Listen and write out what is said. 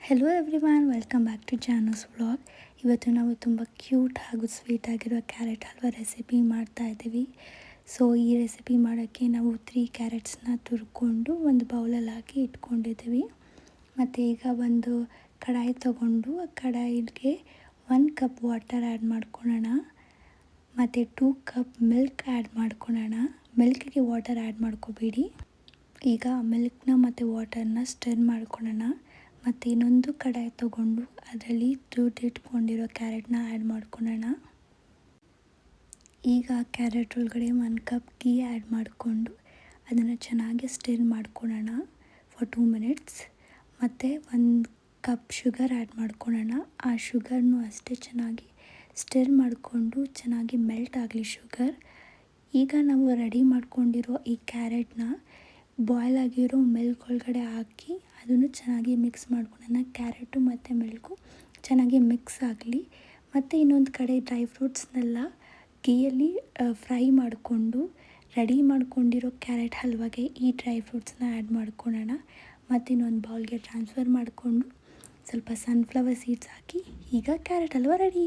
Hello everyone, welcome back to Janu's vlog. ಇವತ್ತು ನಾವು ತುಂಬ ಕ್ಯೂಟ್ ಹಾಗೂ ಸ್ವೀಟ್ ಆಗಿರೋ ಕ್ಯಾರೆಟ್ ಹಲ್ವಾ ರೆಸಿಪಿ ಮಾಡ್ತಾ ಇದ್ದೀವಿ. ಸೊ ಈ ರೆಸಿಪಿ ಮಾಡೋಕ್ಕೆ ನಾವು 3 ಕ್ಯಾರೆಟ್ಸ್ನ ತುರ್ಕೊಂಡು ಒಂದು ಬೌಲಲ್ಲಿ ಹಾಕಿ ಇಟ್ಕೊಂಡಿದ್ದೀವಿ. ಮತ್ತು ಈಗ ಒಂದು ಕಡಾಯಿ ತೊಗೊಂಡು ಆ ಕಡಾಯಿಗೆ 1 ಕಪ್ ವಾಟರ್ ಆ್ಯಡ್ ಮಾಡ್ಕೊಳ್ಳೋಣ. ಮತ್ತು 2 ಕಪ್ ಮಿಲ್ಕ್ ಆ್ಯಡ್ ಮಾಡ್ಕೊಳ್ಳೋಣ. ಮಿಲ್ಕಿಗೆ ವಾಟರ್ ಆ್ಯಡ್ ಮಾಡ್ಕೋಬೇಡಿ. ಈಗ ಮಿಲ್ಕ್ನ ಮತ್ತು ವಾಟರ್ನ ಸ್ಟಿರ್ ಮಾಡ್ಕೊಳ್ಳೋಣ. ಮತ್ತು ಇನ್ನೊಂದು ಕಡಾಯಿ ತೊಗೊಂಡು ಅದರಲ್ಲಿ ತುರಿದಿಟ್ಕೊಂಡಿರೋ ಕ್ಯಾರೆಟ್ನ ಆ್ಯಡ್ ಮಾಡ್ಕೊಳ್ಳೋಣ. ಈಗ ಕ್ಯಾರೆಟ್ ಒಳಗಡೆ 1 ಕಪ್ ಗೀ ಆ್ಯಡ್ ಮಾಡಿಕೊಂಡು ಅದನ್ನು ಚೆನ್ನಾಗಿ ಸ್ಟಿರ್ ಮಾಡ್ಕೊಳ್ಳೋಣ ಫಾರ್ 2 ಮಿನಿಟ್ಸ್. ಮತ್ತು 1 ಕಪ್ ಶುಗರ್ ಆ್ಯಡ್ ಮಾಡ್ಕೊಳ್ಳೋಣ. ಆ ಶುಗರ್ನೂ ಅಷ್ಟೇ ಚೆನ್ನಾಗಿ ಸ್ಟಿರ್ ಮಾಡಿಕೊಂಡು ಚೆನ್ನಾಗಿ ಮೆಲ್ಟ್ ಆಗಲಿ ಶುಗರ್. ಈಗ ನಾವು ರೆಡಿ ಮಾಡ್ಕೊಂಡಿರೋ ಈ ಕ್ಯಾರೆಟ್ನ ಬಾಯ್ಲ್ ಆಗಿರೋ ಮಿಲ್ಕ್ ಒಳಗಡೆ ಹಾಕಿ ಅದನ್ನು ಚೆನ್ನಾಗಿ ಮಿಕ್ಸ್ ಮಾಡ್ಕೊಳ್ಳೋಣ. ಕ್ಯಾರೆಟು ಮತ್ತು ಮಿಲ್ಕು ಚೆನ್ನಾಗಿ ಮಿಕ್ಸ್ ಆಗಲಿ. ಮತ್ತು ಇನ್ನೊಂದು ಕಡೆ ಡ್ರೈ ಫ್ರೂಟ್ಸ್ನೆಲ್ಲ ಗೀಯಲ್ಲಿ ಫ್ರೈ ಮಾಡಿಕೊಂಡು ರೆಡಿ ಮಾಡ್ಕೊಂಡಿರೋ ಕ್ಯಾರೆಟ್ ಹಲ್ವಾಗೆ ಈ ಡ್ರೈ ಫ್ರೂಟ್ಸ್ನ ಆ್ಯಡ್ ಮಾಡ್ಕೊಳ್ಳೋಣ. ಮತ್ತು ಇನ್ನೊಂದು ಬೌಲ್ಗೆ ಟ್ರಾನ್ಸ್ಫರ್ ಮಾಡಿಕೊಂಡು ಸ್ವಲ್ಪ ಸನ್ಫ್ಲವರ್ ಸೀಡ್ಸ್ ಹಾಕಿ ಈಗ ಕ್ಯಾರೆಟ್ ಹಲ್ವಾ ರೆಡಿ.